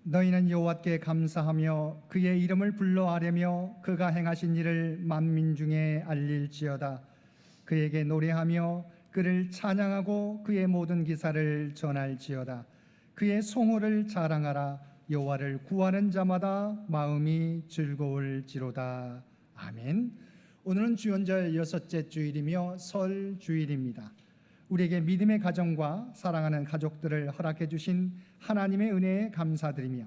너희는 여호와께 감사하며 그의 이름을 불러하려며 그가 행하신 일을 만민 중에 알릴지어다. 그에게 노래하며 그를 찬양하고 그의 모든 기사를 전할지어다. 그의 송호를 자랑하라. 여호와를 구하는 자마다 마음이 즐거울지로다. 아멘. 오늘은 주연절 6째 주일이며 설 주일입니다. 우리에게 믿음의 가정과 사랑하는 가족들을 허락해 주신 하나님의 은혜에 감사드리며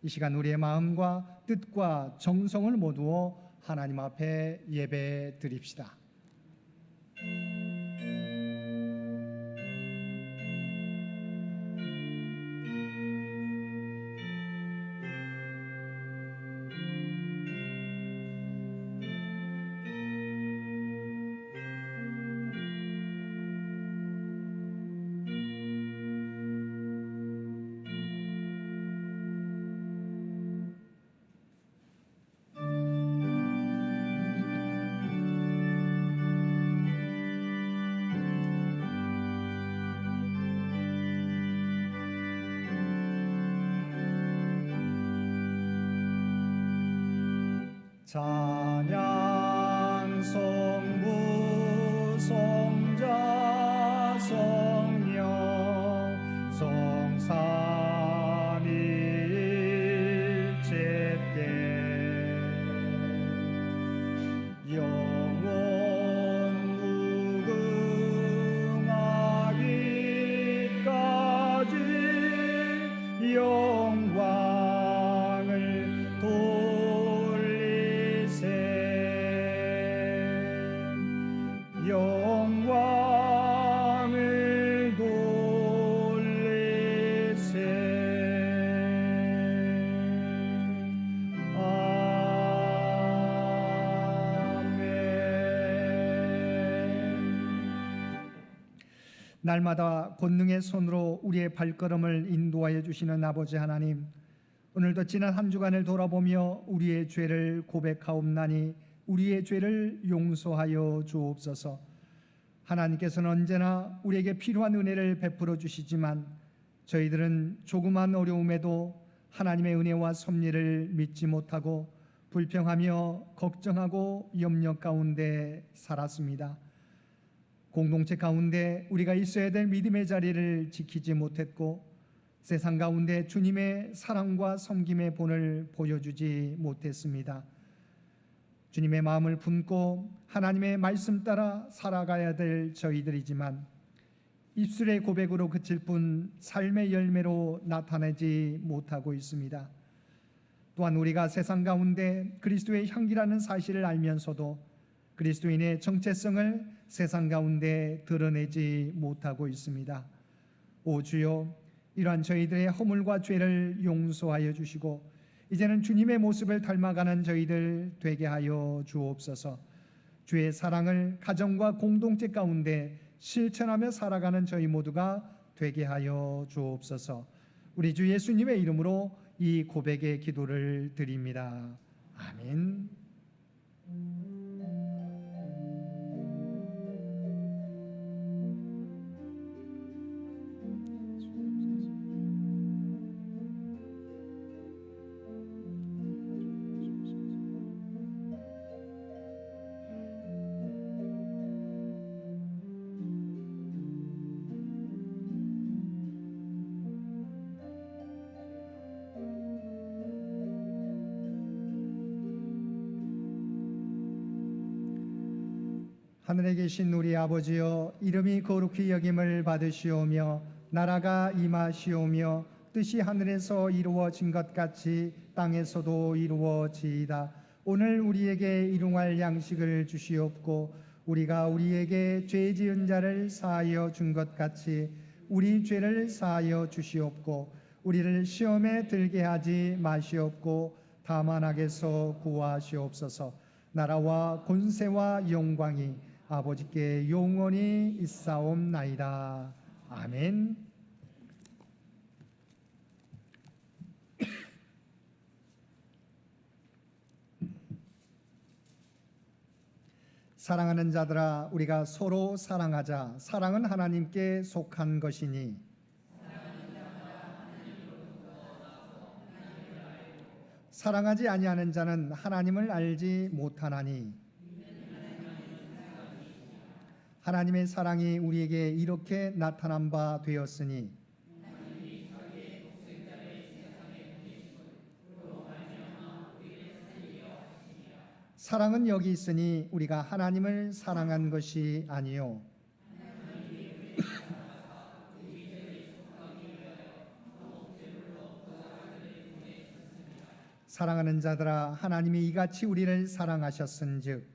이 시간 우리의 마음과 뜻과 정성을 모두어 하나님 앞에 예배 드립시다. 찬양 성부 성자 성령 성삼위일체께 영원 무궁하기까지 영광을 영광을 돌리세. 아멘. 날마다 권능의 손으로 우리의 발걸음을 인도하여 주시는 아버지 하나님, 오늘도 지난 한 주간을 돌아보며 우리의 죄를 고백하옵나니 우리의 죄를 용서하여 주옵소서. 하나님께서는 언제나 우리에게 필요한 은혜를 베풀어 주시지만 저희들은 조그만 어려움에도 하나님의 은혜와 섭리를 믿지 못하고 불평하며 걱정하고 염려 가운데 살았습니다. 공동체 가운데 우리가 있어야 될 믿음의 자리를 지키지 못했고 세상 가운데 주님의 사랑과 섬김의 본을 보여주지 못했습니다. 주님의 마음을 품고 하나님의 말씀 따라 살아가야 될 저희들이지만 입술의 고백으로 그칠 뿐 삶의 열매로 나타내지 못하고 있습니다. 또한 우리가 세상 가운데 그리스도의 향기라는 사실을 알면서도 그리스도인의 정체성을 세상 가운데 드러내지 못하고 있습니다. 오 주여, 이러한 저희들의 허물과 죄를 용서하여 주시고 이제는 주님의 모습을 닮아가는 저희들 되게 하여 주옵소서. 주의 사랑을 가정과 공동체 가운데 실천하며 살아가는 저희 모두가 되게 하여 주옵소서. 우리 주 예수님의 이름으로 이 고백의 기도를 드립니다. 아멘. 하늘에 계신 우리 아버지여, 이름이 거룩히 여김을 받으시오며 나라가 임하시오며 뜻이 하늘에서 이루어진 것 같이 땅에서도 이루어지이다. 오늘 우리에게 일용할 양식을 주시옵고 우리가 우리에게 죄 지은 자를 사하여 준 것 같이 우리 죄를 사하여 주시옵고 우리를 시험에 들게 하지 마시옵고 다만 악에서 구하시옵소서. 나라와 권세와 영광이 아버지께 영원히 있사옵나이다. 아멘. 사랑하는 자들아, 우리가 서로 사랑하자. 사랑은 하나님께 속한 것이니 사랑하지 아니하는 자는 하나님을 알지 못하나니 하나님의 사랑이 우리에게 이렇게 나타난 바 되었으니 사랑은 여기 있으니 우리가 하나님을 사랑한 것이 아니요 사랑하는 자들아 하나님이 이같이 우리를 사랑하셨은즉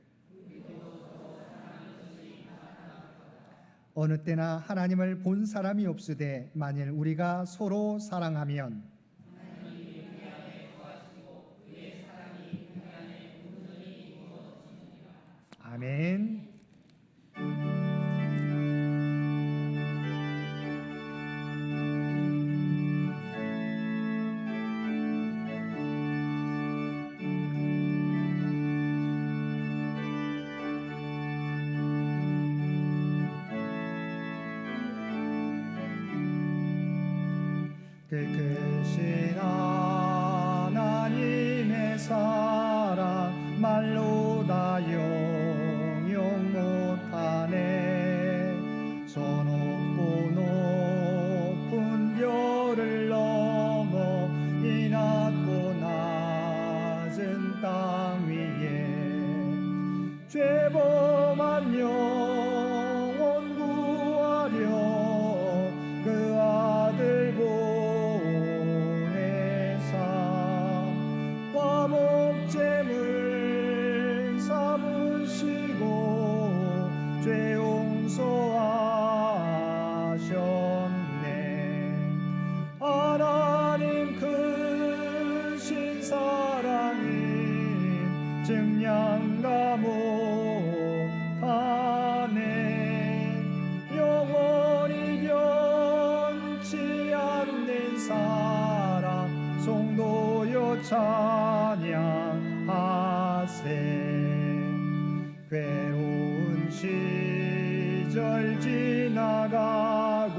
어느 때나 하나님을 본 사람이 없으되 만일 우리가 서로 사랑하면 아멘. 크신 하나님의 사랑 말로 다 영영 못하네. 저 높고 높은 별을 넘어 이 낮고 낮은 땅 위에 죄범한 영혼 구하려 그 아들 목재물 삼으시고 죄 용서하셨네. 하나님 크신 사랑은 증량다 못하네. 영원히 변치 않는 사랑 성도여 찬양하세. 괴로운 시절 지나가고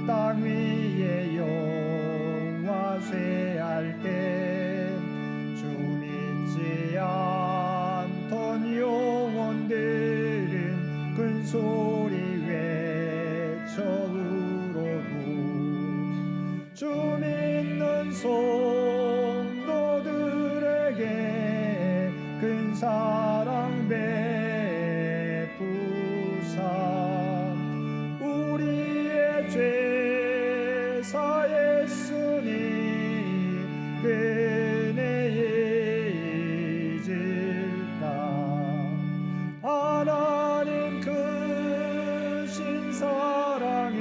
땅 위에 영화 쇠할 때 주 믿지 않던 영혼들은 큰 소리 외쳐 울어도 주 믿는 성도들에게 큰 사랑 베푸사 우리의 죄 사했으니 그네 잊을까. 하나님 크신 사랑은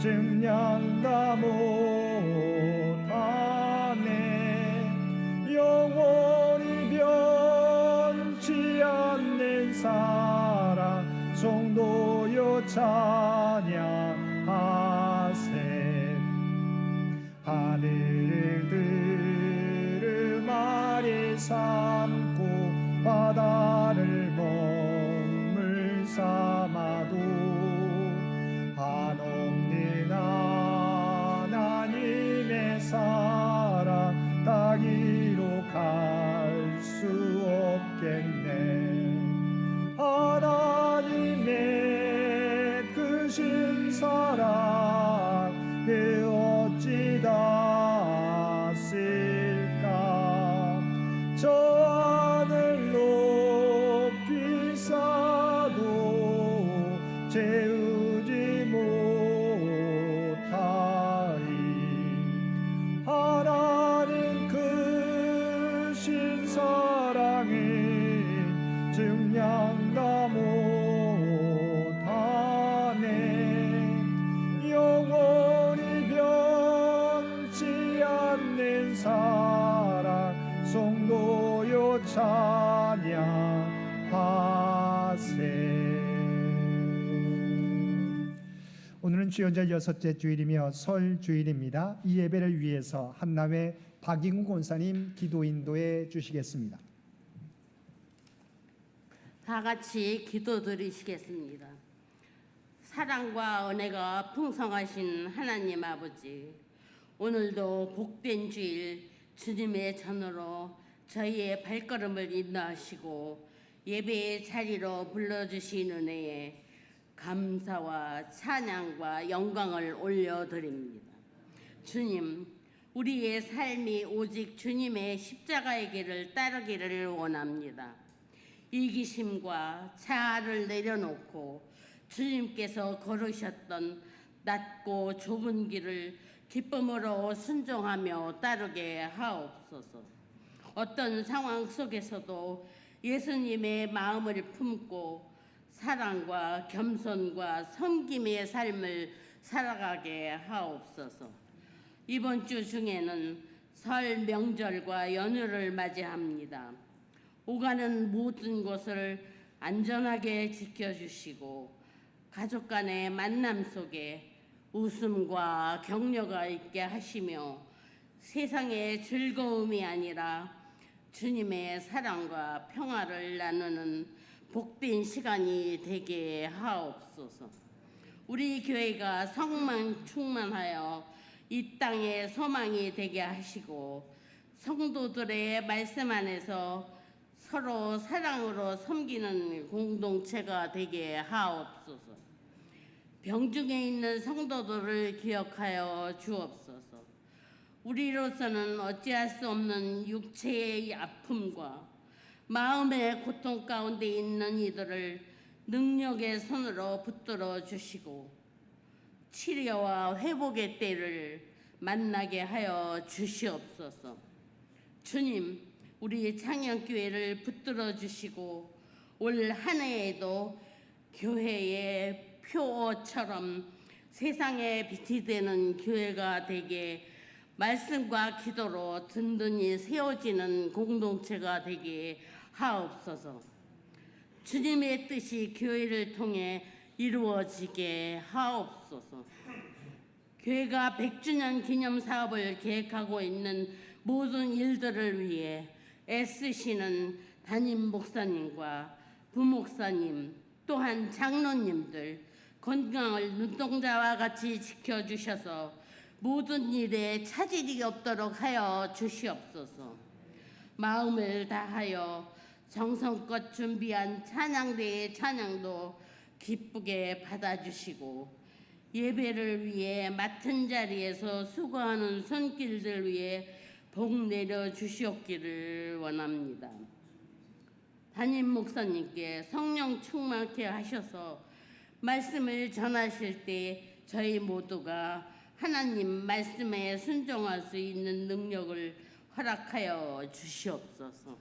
증량다 못하네. 영원히 변치 않는 사랑 성도여 찬양하세. 하늘을 들음하리 삼고 바다를 먹물 삼아도 한없는 하나님의 사랑 따기로 갈 수 없겠네. 하나님의 크신 사랑 그 어찌 닿았을까. 저 하늘 높이 쌓아도 채우지 못하리. 하나님 크신 사랑은 증량다 못하네. 영원히 변치 않는 사랑 성도여 찬양하세. 오늘은 주연절 6째 주일이며 설 주일입니다. 이 예배를 위해서 한남회 박인구 권사님 기도 인도해 주시겠습니다. 다 같이 기도드리시겠습니다. 사랑과 은혜가 풍성하신 하나님 아버지, 오늘도 복된 주일 주님의 전으로 저희의 발걸음을 인도하시고 예배의 자리로 불러주신 은혜에 감사와 찬양과 영광을 올려드립니다. 주님, 우리의 삶이 오직 주님의 십자가의 길을 따르기를 원합니다. 이기심과 자아를 내려놓고 주님께서 걸으셨던 낮고 좁은 길을 기쁨으로 순종하며 따르게 하옵소서. 어떤 상황 속에서도 예수님의 마음을 품고 사랑과 겸손과 섬김의 삶을 살아가게 하옵소서. 이번 주 중에는 설 명절과 연휴를 맞이합니다. 오가는 모든 것을 안전하게 지켜주시고 가족 간의 만남 속에 웃음과 격려가 있게 하시며 세상의 즐거움이 아니라 주님의 사랑과 평화를 나누는 복된 시간이 되게 하옵소서. 우리 교회가 성만 충만하여 이 땅에 소망이 되게 하시고 성도들의 말씀 안에서 서로 사랑으로 섬기는 공동체가 되게 하옵소서. 병중에 있는 성도들을 기억하여 주옵소서. 우리로서는 어찌할 수 없는 육체의 아픔과 마음의 고통 가운데 있는 이들을 능력의 손으로 붙들어 주시고 치료와 회복의 때를 만나게 하여 주시옵소서. 주님, 우리 창녕교회를 붙들어 주시고 올 한 해에도 교회의 표어처럼 세상에 빛이 되는 교회가 되게 말씀과 기도로 든든히 세워지는 공동체가 되게 하옵소서. 주님의 뜻이 교회를 통해 이루어지게 하옵소서. 교회가 100주년 기념 사업을 계획하고 있는 모든 일들을 위해 애쓰시는 담임 목사님과 부목사님 또한 장로님들 건강을 눈동자와 같이 지켜주셔서 모든 일에 차질이 없도록 하여 주시옵소서. 마음을 다하여 정성껏 준비한 찬양대의 찬양도 기쁘게 받아주시고 예배를 위해 맡은 자리에서 수고하는 손길들 위해 복 내려 주시옵기를 원합니다. 담임 목사님께 성령 충만케 하셔서 말씀을 전하실 때 저희 모두가 하나님 말씀에 순종할 수 있는 능력을 허락하여 주시옵소서.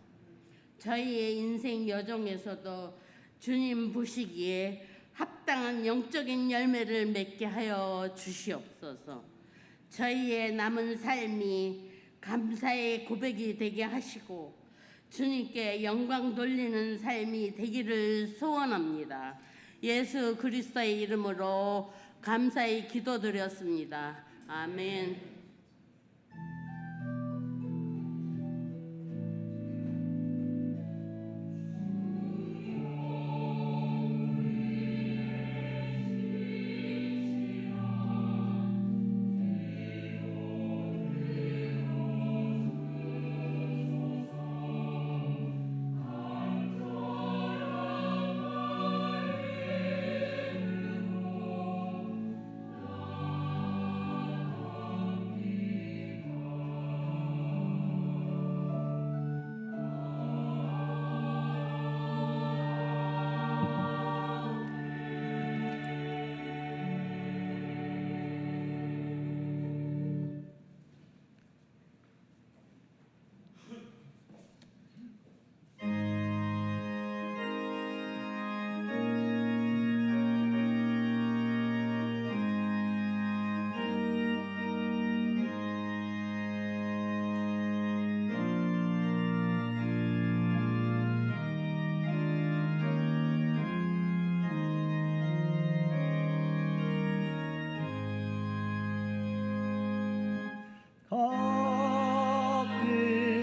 저희의 인생 여정에서도 주님 보시기에 합당한 영적인 열매를 맺게 하여 주시옵소서. 저희의 남은 삶이 감사의 고백이 되게 하시고 주님께 영광 돌리는 삶이 되기를 소원합니다. 예수 그리스도의 이름으로 감사히 기도드렸습니다. 아멘.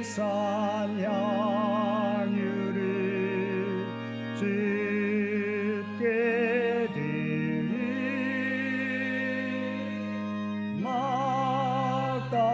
값비싼 향유를 주께 드리 막달라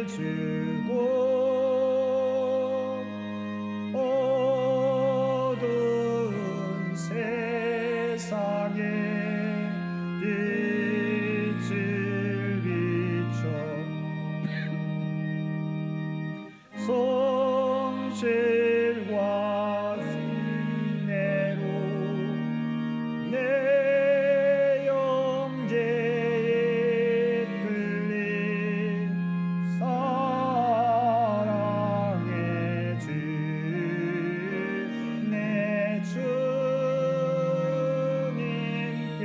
주고 어두운 세상에 빛을 비춰 성실과 순례로 내 영제에 끌린 사랑의 주 내 주님께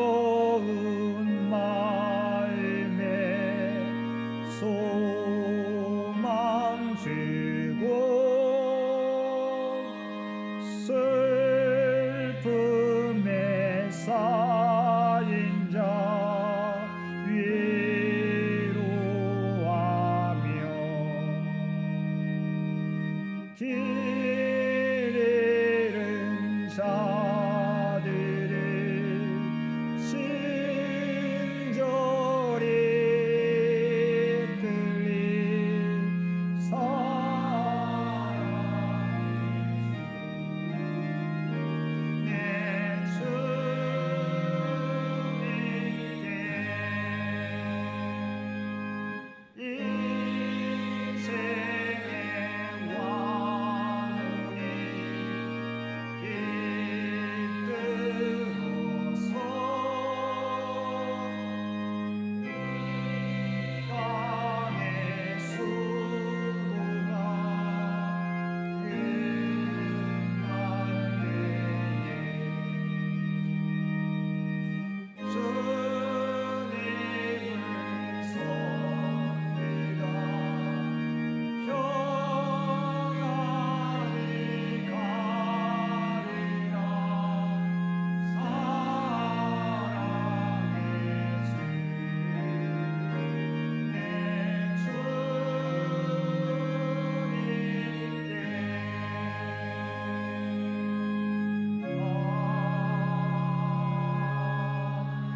두려운 마음에 소망 주고 슬픔에 쌓인 자 위로하며 길 잃은 자들을 친절히 끌린 사랑의 내 주님께 인생의 왕이 깃들어서 이 땅의 수고가 끝날 때에 주님을 섬기다 평안히 가리라 사랑의 주 내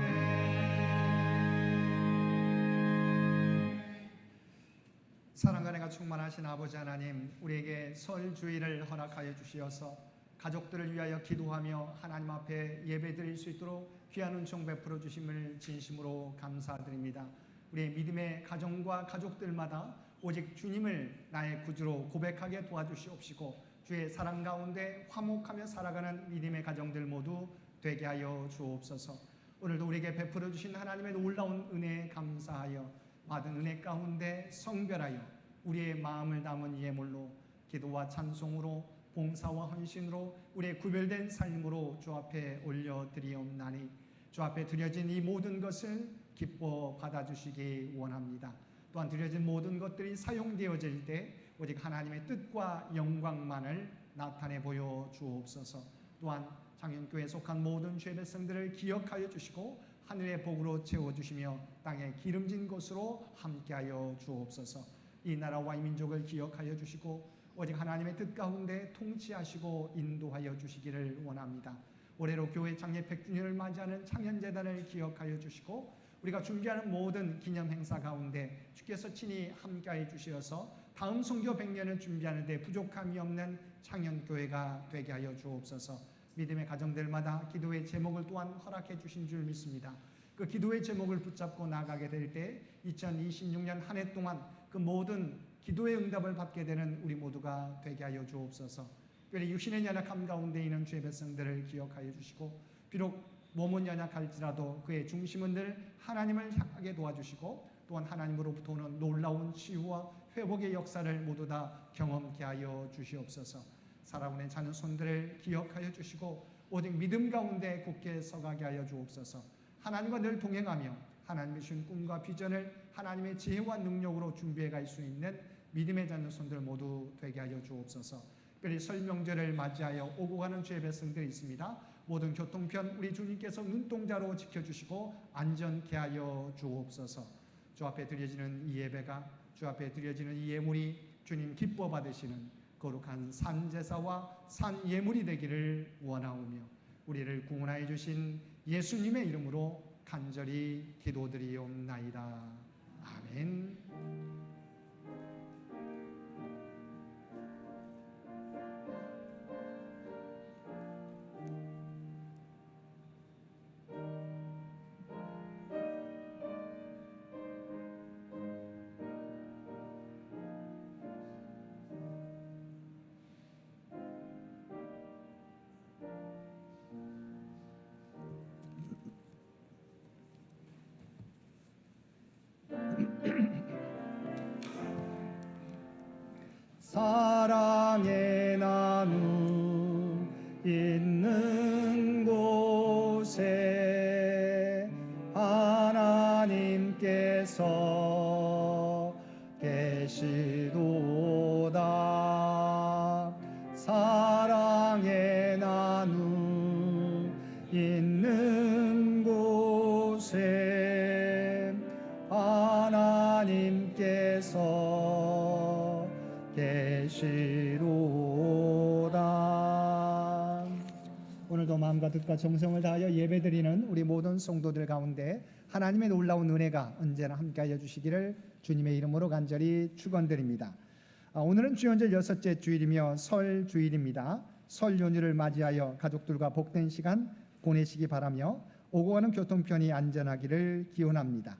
사랑과 은혜가 충만하신 아버지 하나님, 우리에게 설 주일을 허락하여 주시어서 가족들을 위하여 기도하며 하나님 앞에 예배드릴 수 있도록 귀한 은총 베풀어 주심을 진심으로 감사드립니다. 우리의 믿음의 가정과 가족들마다 오직 주님을 나의 구주로 고백하게 도와주시옵시고 주의 사랑 가운데 화목하며 살아가는 믿음의 가정들 모두 되게 하여 주옵소서. 오늘도 우리에게 베풀어 주신 하나님의 놀라운 은혜에 감사하여 받은 은혜 가운데 성별하여 우리의 마음을 담은 예물로 기도와 찬송으로 봉사와 헌신으로 우리의 구별된 삶으로 주 앞에 올려드리옵나니 주 앞에 드려진 이 모든 것을 기뻐 받아주시기 원합니다. 또한 드려진 모든 것들이 사용되어질 때 오직 하나님의 뜻과 영광만을 나타내 보여 주옵소서. 또한 창현교회에 속한 모든 죄 백성들을 기억하여 주시고 하늘의 복으로 채워주시며 땅의 기름진 곳으로 함께하여 주옵소서. 이 나라와 이 민족을 기억하여 주시고 오직 하나님의 뜻 가운데 통치하시고 인도하여 주시기를 원합니다. 올해로 교회 창립 100주년을 맞이하는 창현재단을 기억하여 주시고 우리가 준비하는 모든 기념 행사 가운데 주께서 친히 함께하여 주시어서 다음 선교 100년을 준비하는 데 부족함이 없는 창현교회가 되게 하여 주옵소서. 믿음의 가정들마다 기도의 제목을 또한 허락해 주신 줄 믿습니다. 그 기도의 제목을 붙잡고 나가게 될 때 2026년 한 해 동안 그 모든 기도의 응답을 받게 되는 우리 모두가 되게 하여 주옵소서. 특별히 육신의 연약함 가운데 있는 주의 백성들을 기억하여 주시고 비록 몸은 연약할지라도 그의 중심은 늘 하나님을 향하게 도와주시고 또한 하나님으로부터 오는 놀라운 치유와 회복의 역사를 모두 다 경험케 하여 주시옵소서. 살아오는 자녀 손들을 기억하여 주시고 오직 믿음 가운데 굳게 서가게 하여 주옵소서. 하나님과 늘 동행하며 하나님의 주신 꿈과 비전을 하나님의 지혜와 능력으로 준비해 갈 수 있는 믿음의 자녀 손들 모두 되게 하여 주옵소서. 특별히 설 명절을 맞이하여 오고 가는 주의 백성들이 있습니다. 모든 교통편 우리 주님께서 눈동자로 지켜주시고 안전케 하여 주옵소서. 주 앞에 드려지는 이 예배가 주 앞에 드려지는 이 예물이 주님 기뻐 받으시는 거룩한 산제사와 산예물이 되기를 원하오며 우리를 구원하여 주신 예수님의 이름으로 간절히 기도드리옵나이다. 아멘. 사랑의 나눔 있는 곳에 하나님께서 계시도다. 사랑의 나눔 있는 곳에 하나님께서 계시로다. 오늘도 마음과 뜻과 정성을 다하여 예배드리는 우리 모든 성도들 가운데 하나님의 놀라운 은혜가 언제나 함께하여 주시기를 주님의 이름으로 간절히 축원드립니다. 오늘은 주연절 6째 주일이며 설 주일입니다. 설 연휴를 맞이하여 가족들과 복된 시간 보내시기 바라며 오고 가는 교통편이 안전하기를 기원합니다.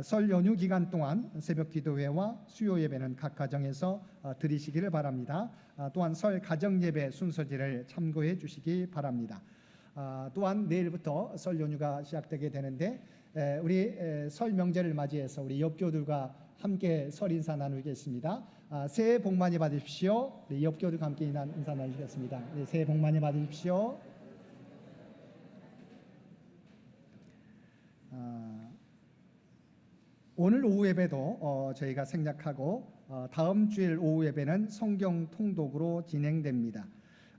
설 연휴 기간 동안 새벽 기도회와 수요 예배는 각 가정에서 드리시기를 바랍니다. 또한 설 가정 예배 순서지를 참고해 주시기 바랍니다. 또한 내일부터 설 연휴가 시작되게 되는데 우리 설 명절을 맞이해서 우리 옆교들과 함께 설 인사 나누겠습니다. 새해 복 많이 받으십시오. 우리 옆교들과 함께 인사 나누시겠습니다. 새해 복 많이 받으십시오. 오늘 오후 예배도 저희가 생략하고 다음 주일 오후 예배는 성경 통독으로 진행됩니다.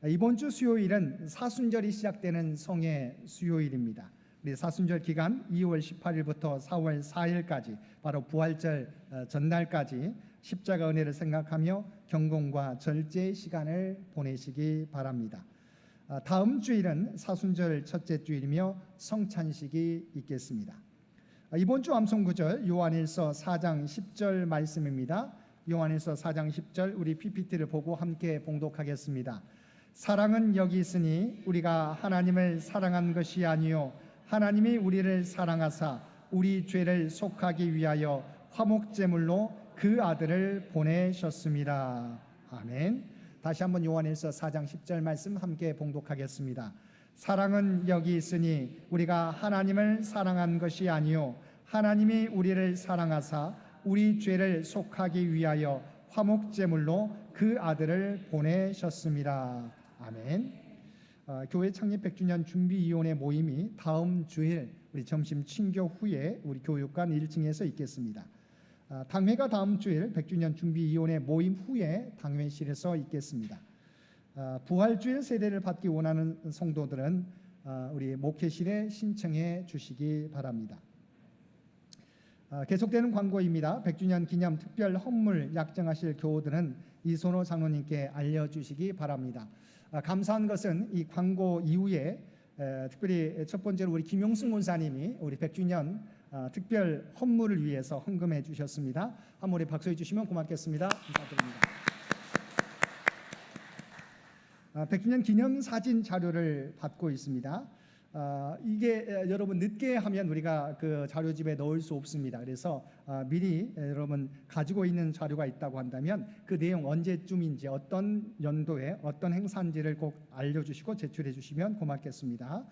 이번 주 수요일은 사순절이 시작되는 성의 수요일입니다. 우리 사순절 기간 2월 18일부터 4월 4일까지 바로 부활절 전날까지 십자가 은혜를 생각하며 경공과 절제의 시간을 보내시기 바랍니다. 다음 주일은 사순절 첫째 주일이며 성찬식이 있겠습니다. 이번 주 암송구절 요한일서 4장 10절 말씀입니다. 요한일서 4장 10절 우리 PPT를 보고 함께 봉독하겠습니다. 사랑은 여기 있으니 우리가 하나님을 사랑한 것이 아니요 하나님이 우리를 사랑하사 우리 죄를 속하기 위하여 화목제물로 그 아들을 보내셨습니다. 아멘. 다시 한번 요한일서 4장 10절 말씀 함께 봉독하겠습니다. 사랑은 여기 있으니 우리가 하나님을 사랑한 것이 아니요 하나님이 우리를 사랑하사 우리 죄를 속하기 위하여 화목제물로 그 아들을 보내셨습니다. 아멘. 교회 창립 100주년 준비위원회 모임이 다음 주일 우리 점심 친교 후에 우리 교육관 1층에서 있겠습니다. 당회가 다음 주일 100주년 준비위원회 모임 후에 당회실에서 있겠습니다. 부활주일 세례를 받기 원하는 성도들은 우리 목회실에 신청해 주시기 바랍니다. 계속되는 광고입니다. 100주년 기념 특별 헌물 약정하실 교우들은 이선호 장로님께 알려주시기 바랍니다. 감사한 것은 이 광고 이후에 특별히 첫 번째로 우리 김용승 문사님이 우리 100주년 특별 헌물을 위해서 헌금해 주셨습니다. 한번 우리 박수해 주시면 고맙겠습니다. 감사드립니다. 100주년 기념 사진 자료를 받고 있습니다. 이게 여러분 늦게 하면 우리가 그 자료집에 넣을 수 없습니다. 그래서 미리 여러분 가지고 있는 자료가 있다고 한다면 그 내용 언제쯤인지 어떤 연도에 어떤 행사인지를 꼭 알려주시고 제출해 주시면 고맙겠습니다.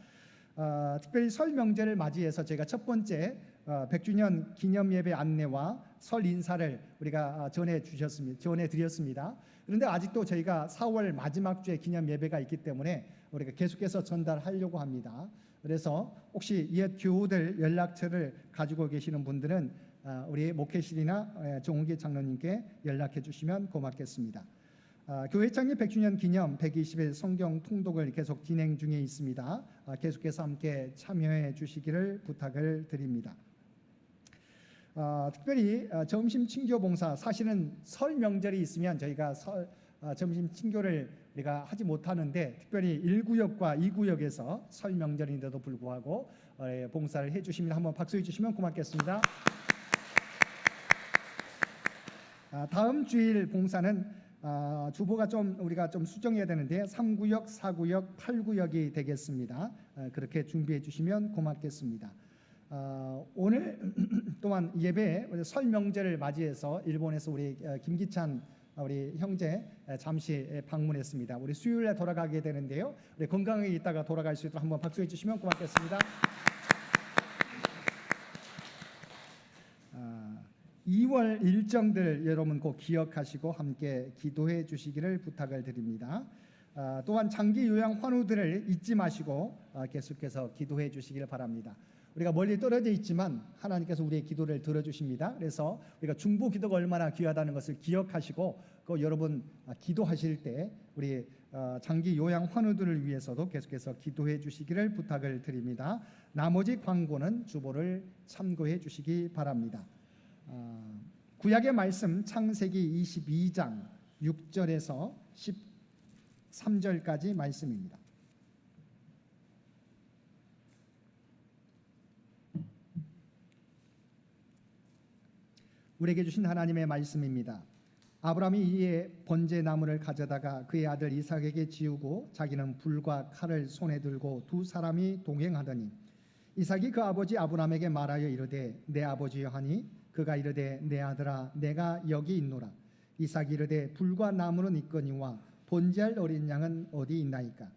특별히 설 명절을 맞이해서 제가 첫 번째 100주년 기념 예배 안내와 설 인사를 우리가 전해드렸습니다. 그런데 아직도 저희가 4월 마지막 주에 기념 예배가 있기 때문에 우리가 계속해서 전달하려고 합니다. 그래서 혹시 옛 교우들 연락처를 가지고 계시는 분들은 우리 목회실이나 정홍기 장로님께 연락해 주시면 고맙겠습니다. 교회 창립 100주년 기념 120일 성경 통독을 계속 진행 중에 있습니다. 계속해서 함께 참여해 주시기를 부탁을 드립니다. 특별히 점심 친교 봉사, 사실은 설 명절이 있으면 저희가 점심 친교를 우리가 하지 못하는데 특별히 1구역과 2구역에서 설 명절인데도 불구하고 봉사를 해주시면 한번 박수해 주시면 고맙겠습니다. 다음 주일 봉사는 주보가 좀 우리가 좀 수정해야 되는데 3구역, 4구역, 8구역이 되겠습니다. 그렇게 준비해 주시면 고맙겠습니다. 오늘 또한 예배 설 명절을 맞이해서 일본에서 우리 김기찬 우리 형제 잠시 방문했습니다. 우리 수요일에 돌아가게 되는데요. 우리 건강하게 있다가 돌아갈 수 있도록 한번 박수해 주시면 고맙겠습니다. 2월 일정들 여러분 꼭 기억하시고 함께 기도해 주시기를 부탁을 드립니다. 또한 장기 요양 환우들을 잊지 마시고 계속해서 기도해 주시기를 바랍니다. 우리가 멀리 떨어져 있지만 하나님께서 우리의 기도를 들어주십니다. 그래서 우리가 중보 기도가 얼마나 귀하다는 것을 기억하시고 여러분 기도하실 때 우리 장기 요양 환우들을 위해서도 계속해서 기도해 주시기를 부탁을 드립니다. 나머지 광고는 주보를 참고해 주시기 바랍니다. 구약의 말씀 창세기 22장 6절에서 13절까지 말씀입니다. 우리에게 주신 하나님의 말씀입니다. 아브라함이 이에 번제 나무를 가져다가 그의 아들 이삭에게 지우고 자기는 불과 칼을 손에 들고 두 사람이 동행하더니 이삭이 그 아버지 아브라함에게 말하여 이르되 내 아버지여 하니 그가 이르되 내 아들아 내가 여기 있노라. 이삭이 이르되 불과 나무는 있거니와 번제할 어린 양은 어디 있나이까.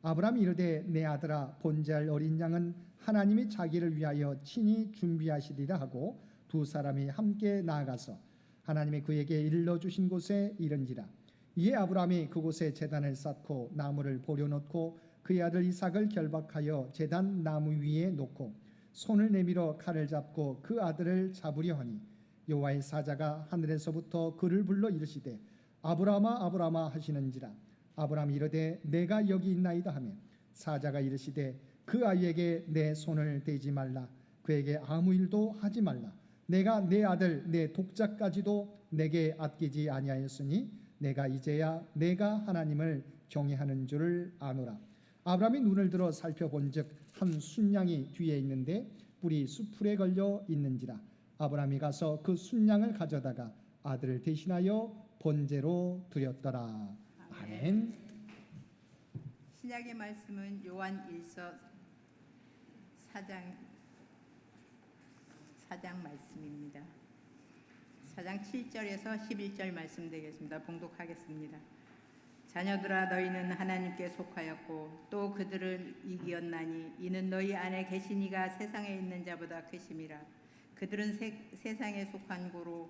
아브라함이 이르되 내 아들아 번제할 어린 양은 하나님이 자기를 위하여 친히 준비하시리라 하고 두 사람이 함께 나아가서 하나님이 그에게 일러 주신 곳에 이른지라. 이에 아브라함이 그곳에 제단을 쌓고 나무를 버려놓고 그의 아들 이삭을 결박하여 제단 나무 위에 놓고 손을 내밀어 칼을 잡고 그 아들을 잡으려 하니 여호와의 사자가 하늘에서부터 그를 불러 이르시되 아브라함아 아브라함아 하시는지라. 아브라함이 이르되 내가 여기 있나이다 하며 사자가 이르시되 그 아이에게 내 손을 대지 말라. 그에게 아무 일도 하지 말라. 내가 내 아들 내 독자까지도 내게 아끼지 아니하였으니 내가 이제야 내가 하나님을 경외하는 줄을 아노라. 아브라함이 눈을 들어 살펴본즉 한 순양이 뒤에 있는데 뿔이 수풀에 걸려 있는지라. 아브라함이 가서 그 순양을 가져다가 아들을 대신하여 번제로 드렸더라. 아멘. 신약의 말씀은 요한 1서 4장 말씀입니다. 4장 7절에서 11절 말씀 되겠습니다. 봉독하겠습니다. 자녀들아 너희는 하나님께 속하였고 또 그들을 이기었나니 이는 너희 안에 계신 이가 세상에 있는 자보다 크심이라. 그들은 세상에 속한 고로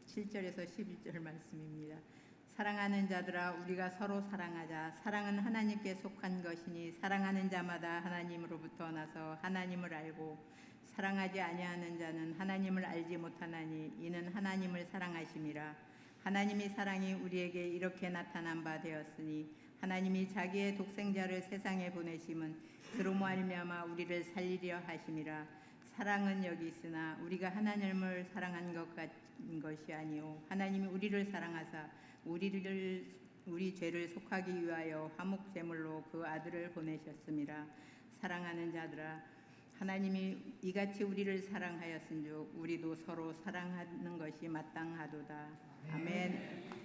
7절에서 11절 말씀입니다. 사랑하는 자들아 우리가 서로 사랑하자. 사랑은 하나님께 속한 것이니 사랑하는 자마다 하나님으로부터 나서 하나님을 알고 사랑하지 아니하는 자는 하나님을 알지 못하나니 이는 하나님을 사랑하심이라. 하나님이 사랑이 우리에게 이렇게 나타난 바 되었으니 하나님이 자기의 독생자를 세상에 보내심은 그로 말미암아 우리를 살리려 하심이라. 사랑은 여기 있으나 우리가 하나님을 사랑한 것 같은 것이 아니요 하나님이 우리를 사랑하사 우리 죄를 속하기 위하여 화목 제물로 그 아들을 보내셨습니다. 사랑하는 자들아 하나님이 이같이 우리를 사랑하였은즉 우리도 서로 사랑하는 것이 마땅하도다. 아멘.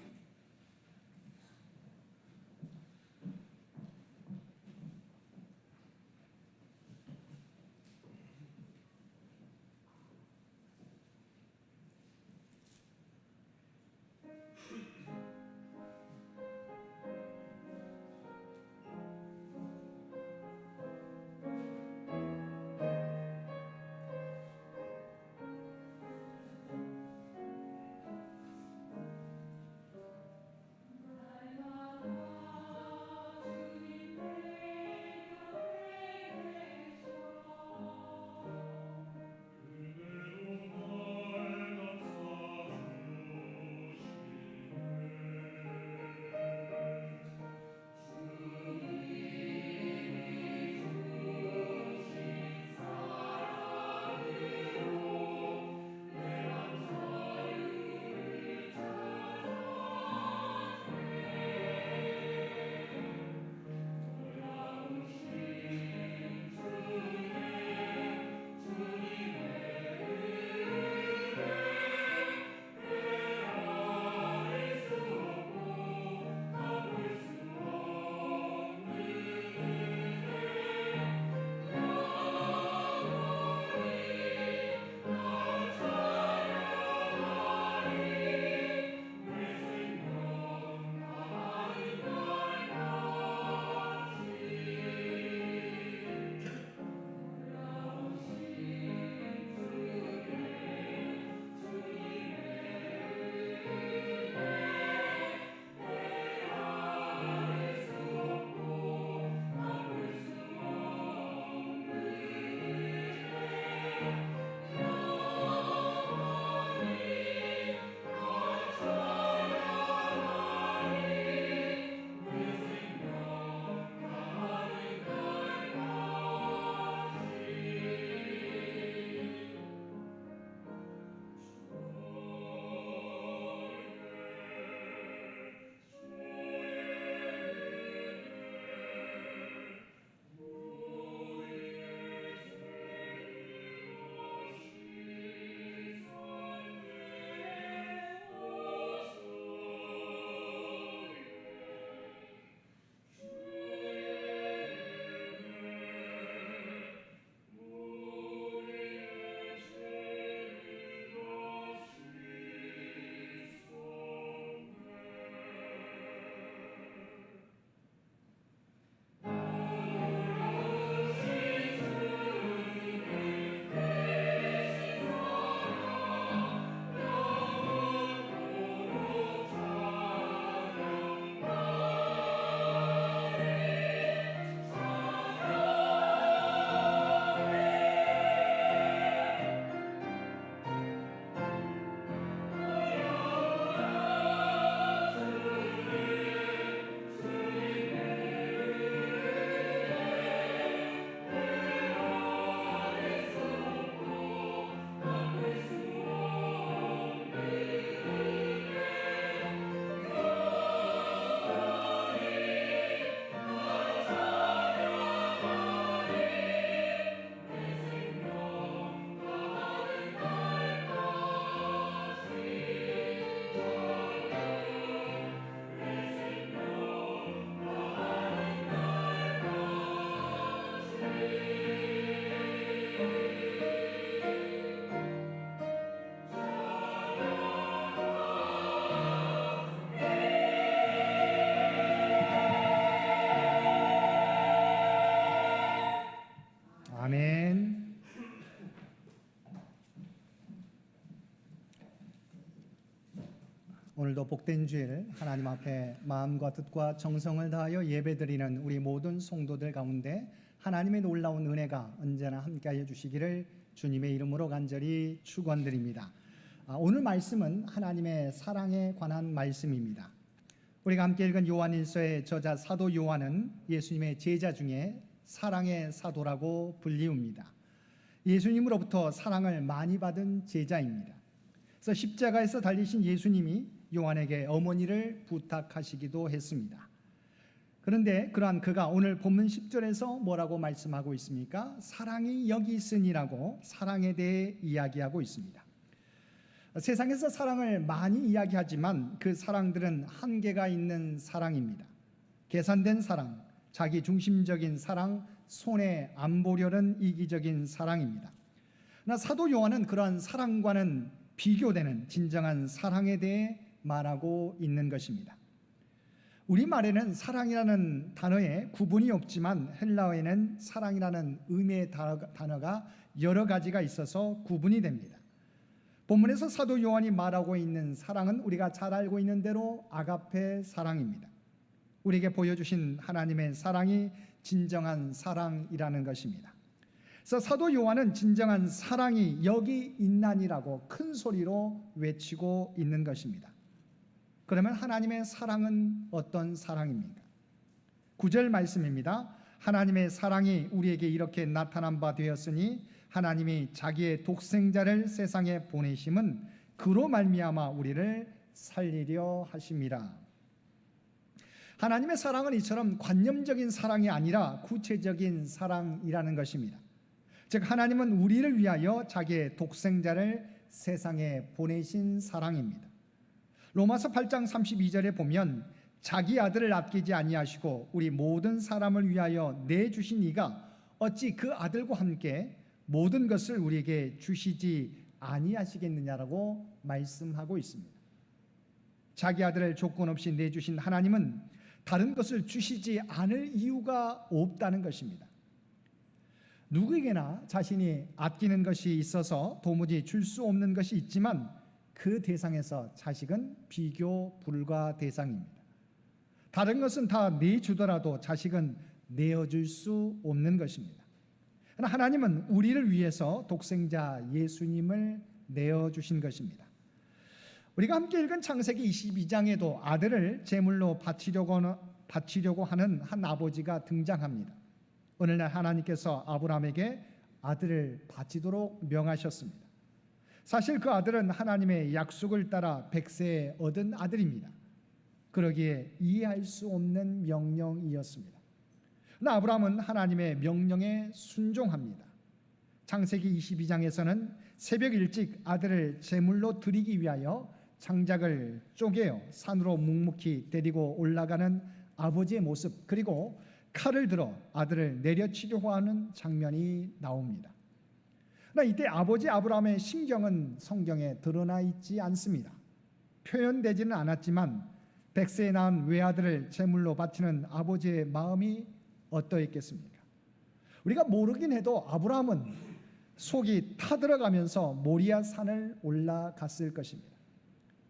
오늘도 복된 주일 하나님 앞에 마음과 뜻과 정성을 다하여 예배드리는 우리 모든 성도들 가운데 하나님의 놀라운 은혜가 언제나 함께하여 주시기를 주님의 이름으로 간절히 축원드립니다. 오늘 말씀은 하나님의 사랑에 관한 말씀입니다. 우리가 함께 읽은 요한일서의 저자 사도 요한은 예수님의 제자 중에 사랑의 사도라고 불리웁니다. 예수님으로부터 사랑을 많이 받은 제자입니다. 그래서 십자가에서 달리신 예수님이 요한에게 어머니를 부탁하시기도 했습니다. 그런데 그러한 그가 오늘 본문 10절에서 뭐라고 말씀하고 있습니까? 사랑이 여기 있으니라고 사랑에 대해 이야기하고 있습니다. 세상에서 사랑을 많이 이야기하지만 그 사랑들은 한계가 있는 사랑입니다. 계산된 사랑, 자기 중심적인 사랑, 손해 안 보려는 이기적인 사랑입니다. 그러나 사도 요한은 그러한 사랑과는 비교되는 진정한 사랑에 대해 말하고 있는 것입니다. 우리말에는 사랑이라는 단어에 구분이 없지만 헬라어에는 사랑이라는 의미의 단어가 여러 가지가 있어서 구분이 됩니다. 본문에서 사도 요한이 말하고 있는 사랑은 우리가 잘 알고 있는 대로 아가페 사랑입니다. 우리에게 보여주신 하나님의 사랑이 진정한 사랑이라는 것입니다. 그래서 사도 요한은 진정한 사랑이 여기 있나니라고 큰 소리로 외치고 있는 것입니다. 그러면 하나님의 사랑은 어떤 사랑입니까? 9절 말씀입니다. 하나님의 사랑이 우리에게 이렇게 나타난 바 되었으니 하나님이 자기의 독생자를 세상에 보내심은 그로 말미암아 우리를 살리려 하심이라. 하나님의 사랑은 이처럼 관념적인 사랑이 아니라 구체적인 사랑이라는 것입니다. 즉 하나님은 우리를 위하여 자기의 독생자를 세상에 보내신 사랑입니다. 로마서 8장 32절에 보면 자기 아들을 아끼지 아니하시고 우리 모든 사람을 위하여 내주신 이가 어찌 그 아들과 함께 모든 것을 우리에게 주시지 아니하시겠느냐라고 말씀하고 있습니다. 자기 아들을 조건 없이 내주신 하나님은 다른 것을 주시지 않을 이유가 없다는 것입니다. 누구에게나 자신이 아끼는 것이 있어서 도무지 줄 수 없는 것이 있지만 그 대상에서 자식은 비교 불가 대상입니다. 다른 것은 다 내주더라도 자식은 내어줄 수 없는 것입니다. 그러나 하나님은 우리를 위해서 독생자 예수님을 내어주신 것입니다. 우리가 함께 읽은 창세기 22장에도 아들을 제물로 바치려고 하는 한 아버지가 등장합니다. 오늘날 하나님께서 아브라함에게 아들을 바치도록 명하셨습니다. 사실 그 아들은 하나님의 약속을 따라 백세에 얻은 아들입니다. 그러기에 이해할 수 없는 명령이었습니다. 그러나 아브라함은 하나님의 명령에 순종합니다. 창세기 22장에서는 새벽 일찍 아들을 제물로 드리기 위하여 장작을 쪼개어 산으로 묵묵히 데리고 올라가는 아버지의 모습, 그리고 칼을 들어 아들을 내려치려고 하는 장면이 나옵니다. 그러나 이때 아버지 아브라함의 심경은 성경에 드러나 있지 않습니다. 표현되지는 않았지만 백세에 낳은 외아들을 제물로 바치는 아버지의 마음이 어떠했겠습니까? 우리가 모르긴 해도 아브라함은 속이 타들어가면서 모리아 산을 올라갔을 것입니다.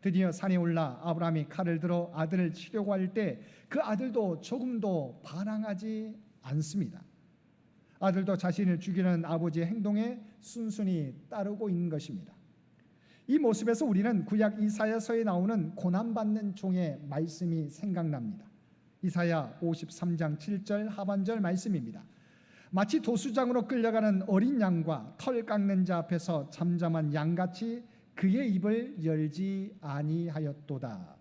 드디어 산에 올라 아브라함이 칼을 들어 아들을 치려고 할 때 그 아들도 조금도 반항하지 않습니다. 아들도 자신을 죽이는 아버지의 행동에 순순히 따르고 있는 것입니다. 이 모습에서 우리는 구약 이사야서에 나오는 고난받는 종의 말씀이 생각납니다. 이사야 53장 7절 하반절 말씀입니다. 마치 도수장으로 끌려가는 어린 양과 털 깎는 자 앞에서 잠잠한 양같이 그의 입을 열지 아니하였도다.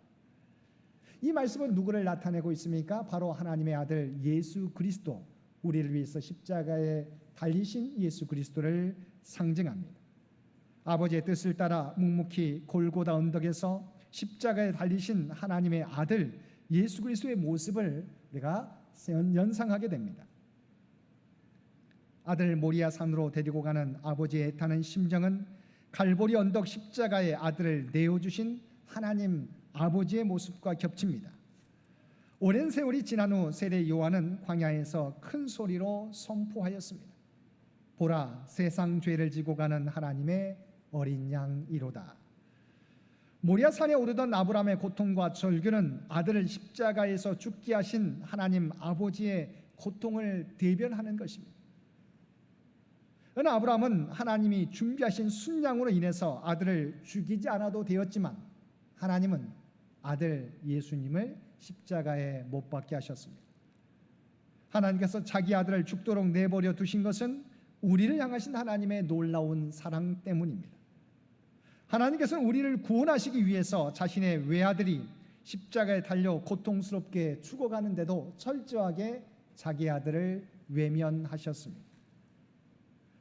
이 말씀은 누구를 나타내고 있습니까? 바로 하나님의 아들 예수 그리스도, 우리를 위해서 십자가에 달리신 예수 그리스도를 상징합니다. 아버지의 뜻을 따라 묵묵히 골고다 언덕에서 십자가에 달리신 하나님의 아들 예수 그리스도의 모습을 우리가 연상하게 됩니다. 아들 모리아 산으로 데리고 가는 아버지의 애타는 심정은 갈보리 언덕 십자가에 아들을 내어주신 하나님 아버지의 모습과 겹칩니다. 오랜 세월이 지난 후 세례 요한은 광야에서 큰 소리로 선포하였습니다. 보라, 세상 죄를 지고 가는 하나님의 어린 양이로다. 모리아산에 오르던 아브라함의 고통과 절규는 아들을 십자가에서 죽게 하신 하나님 아버지의 고통을 대변하는 것입니다. 그러나 아브라함은 하나님이 준비하신 순양으로 인해서 아들을 죽이지 않아도 되었지만 하나님은 아들 예수님을 십자가에 못 박게 하셨습니다. 하나님께서 자기 아들을 죽도록 내버려 두신 것은 우리를 향하신 하나님의 놀라운 사랑 때문입니다. 하나님께서는 우리를 구원하시기 위해서 자신의 외아들이 십자가에 달려 고통스럽게 죽어가는데도 철저하게 자기 아들을 외면하셨습니다.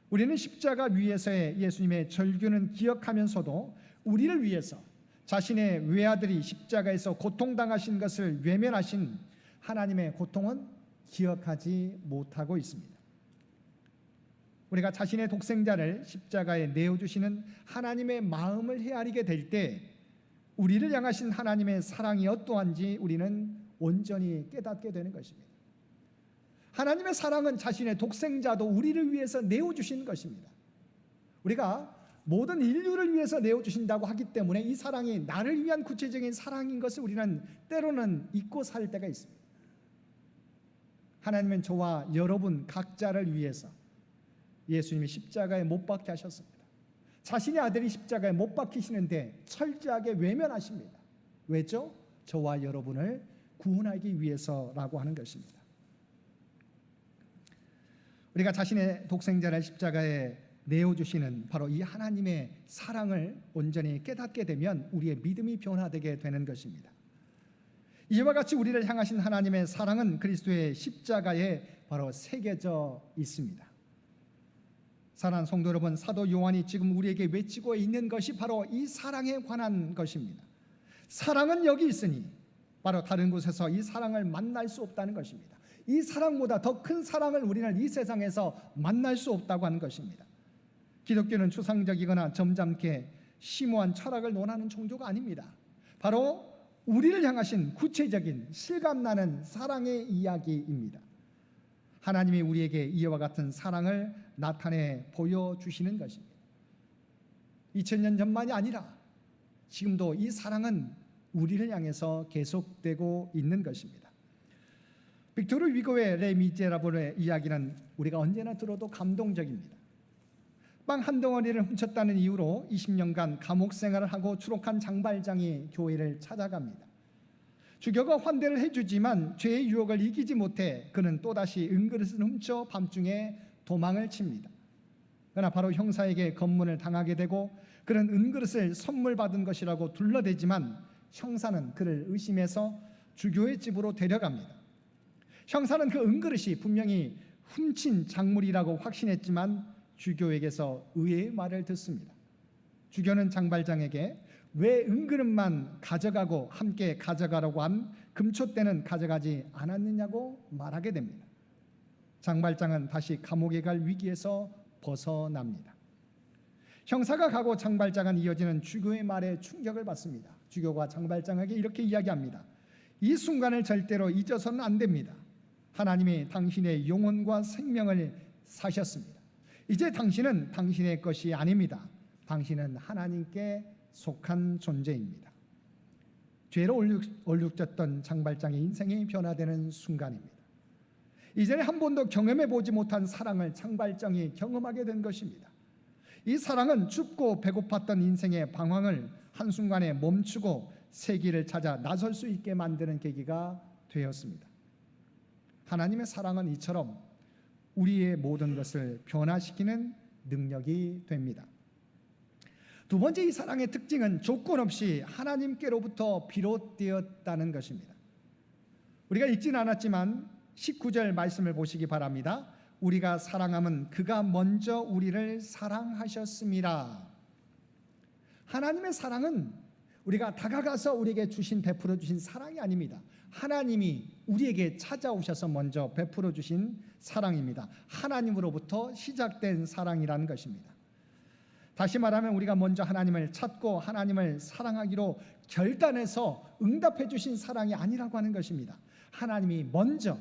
우리는 십자가 위에서의 예수님의 절규는 기억하면서도 우리를 위해서 자신의 외아들이 십자가에서 고통당하신 것을 외면하신 하나님의 고통은 기억하지 못하고 있습니다. 우리가 자신의 독생자를 십자가에 내어주시는 하나님의 마음을 헤아리게 될 때 우리를 향하신 하나님의 사랑이 어떠한지 우리는 온전히 깨닫게 되는 것입니다. 하나님의 사랑은 자신의 독생자도 우리를 위해서 내어주신 것입니다. 우리가 모든 인류를 위해서 내어주신다고 하기 때문에 이 사랑이 나를 위한 구체적인 사랑인 것을 우리는 때로는 잊고 살 때가 있습니다. 하나님은 저와 여러분 각자를 위해서 예수님이 십자가에 못 박게 하셨습니다. 자신의 아들이 십자가에 못 박히시는데 철저하게 외면하십니다. 왜죠? 저와 여러분을 구원하기 위해서라고 하는 것입니다. 우리가 자신의 독생자를 십자가에 내어주시는 바로 이 하나님의 사랑을 온전히 깨닫게 되면 우리의 믿음이 변화되게 되는 것입니다. 이와 같이 우리를 향하신 하나님의 사랑은 그리스도의 십자가에 바로 새겨져 있습니다. 사랑하는 성도 여러분, 사도 요한이 지금 우리에게 외치고 있는 것이 바로 이 사랑에 관한 것입니다. 사랑은 여기 있으니 바로 다른 곳에서 이 사랑을 만날 수 없다는 것입니다. 이 사랑보다 더 큰 사랑을 우리는 이 세상에서 만날 수 없다고 하는 것입니다. 기독교는 추상적이거나 점잖게 심오한 철학을 논하는 종교가 아닙니다. 바로 우리를 향하신 구체적인 실감나는 사랑의 이야기입니다. 하나님이 우리에게 이와 같은 사랑을 나타내 보여주시는 것입니다. 2000년 전만이 아니라 지금도 이 사랑은 우리를 향해서 계속되고 있는 것입니다. 빅토르 위고의 레 미제라블의 이야기는 우리가 언제나 들어도 감동적입니다. 빵 한 덩어리를 훔쳤다는 이유로 20년간 감옥 생활을 하고 추록한 장발장이 교회를 찾아갑니다. 주교가 환대를 해주지만 죄의 유혹을 이기지 못해 그는 또다시 은그릇을 훔쳐 밤중에 도망을 칩니다. 그러나 바로 형사에게 검문을 당하게 되고 그는 은그릇을 선물 받은 것이라고 둘러대지만 형사는 그를 의심해서 주교의 집으로 데려갑니다. 형사는 그 은그릇이 분명히 훔친 작물이라고 확신했지만 주교에게서 의외의 말을 듣습니다. 주교는 장발장에게 왜 은그릇만 가져가고 함께 가져가라고 한 금초대는 가져가지 않았느냐고 말하게 됩니다. 장발장은 다시 감옥에 갈 위기에서 벗어납니다. 형사가 가고 장발장은 이어지는 주교의 말에 충격을 받습니다. 주교가 장발장에게 이렇게 이야기합니다. 이 순간을 절대로 잊어서는 안 됩니다. 하나님이 당신의 영혼과 생명을 사셨습니다. 이제 당신은 당신의 것이 아닙니다. 당신은 하나님께 속한 존재입니다. 죄로 얼룩졌던 장발장의 인생이 변화되는 순간입니다. 이전에 한 번도 경험해 보지 못한 사랑을 장발장이 경험하게 된 것입니다. 이 사랑은 춥고 배고팠던 인생의 방황을 한순간에 멈추고 새 길을 찾아 나설 수 있게 만드는 계기가 되었습니다. 하나님의 사랑은 이처럼 우리의 모든 것을 변화시키는 능력이 됩니다. 두 번째, 이 사랑의 특징은 조건 없이 하나님께로부터 비롯되었다는 것입니다. 우리가 읽지는 않았지만 19절 말씀을 보시기 바랍니다. 우리가 사랑함은 그가 먼저 우리를 사랑하셨습니다. 하나님의 사랑은 우리가 다가가서 우리에게 베풀어 주신 사랑이 아닙니다. 하나님이 우리에게 찾아오셔서 먼저 베풀어 주신 사랑입니다. 하나님으로부터 시작된 사랑이라는 것입니다. 다시 말하면 우리가 먼저 하나님을 찾고 하나님을 사랑하기로 결단해서 응답해 주신 사랑이 아니라고 하는 것입니다. 하나님이 먼저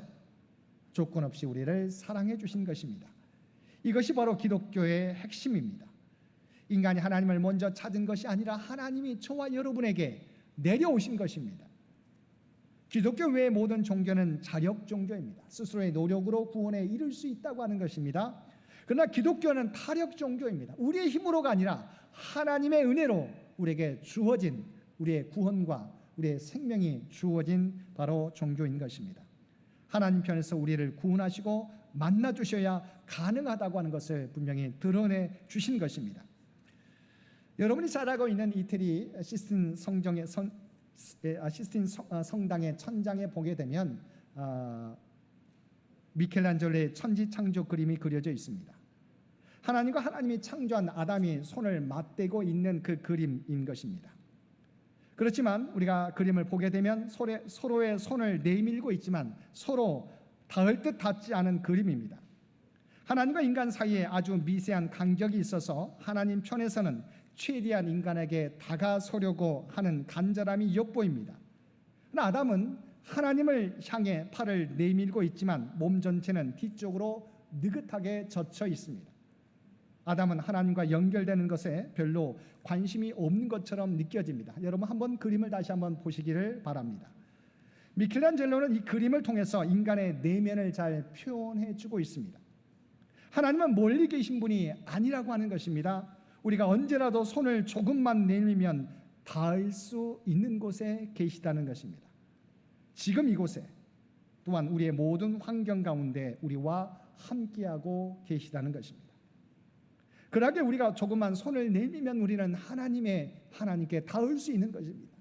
조건 없이 우리를 사랑해 주신 것입니다. 이것이 바로 기독교의 핵심입니다. 인간이 하나님을 먼저 찾은 것이 아니라 하나님이 저와 여러분에게 내려오신 것입니다. 기독교 외의 모든 종교는 자력 종교입니다. 스스로의 노력으로 구원에 이를 수 있다고 하는 것입니다. 그러나 기독교는 타력 종교입니다. 우리의 힘으로가 아니라 하나님의 은혜로 우리에게 주어진 우리의 구원과 우리의 생명이 주어진 바로 종교인 것입니다. 하나님 편에서 우리를 구원하시고 만나 주셔야 가능하다고 하는 것을 분명히 드러내 주신 것입니다. 여러분이 잘 알고 있는 이태리 시스틴 성당의 천장에 보게 되면 미켈란젤로의 천지창조 그림이 그려져 있습니다. 하나님과 하나님이 창조한 아담이 손을 맞대고 있는 그 그림인 것입니다. 그렇지만 우리가 그림을 보게 되면 서로의 손을 내밀고 있지만 서로 닿을 듯 닿지 않은 그림입니다. 하나님과 인간 사이에 아주 미세한 간격이 있어서 하나님 편에서는 최대한 인간에게 다가서려고 하는 간절함이 엿보입니다. 그러나 아담은 하나님을 향해 팔을 내밀고 있지만 몸 전체는 뒤쪽으로 느긋하게 젖혀 있습니다. 아담은 하나님과 연결되는 것에 별로 관심이 없는 것처럼 느껴집니다. 여러분 한번 그림을 다시 한번 보시기를 바랍니다. 미켈란젤로는 이 그림을 통해서 인간의 내면을 잘 표현해 주고 있습니다. 하나님은 멀리 계신 분이 아니라고 하는 것입니다. 우리가 언제라도 손을 조금만 내밀면 닿을 수 있는 곳에 계시다는 것입니다. 지금 이곳에 또한 우리의 모든 환경 가운데 우리와 함께하고 계시다는 것입니다. 그러하게 우리가 조금만 손을 내밀면 우리는 하나님께 닿을 수 있는 것입니다.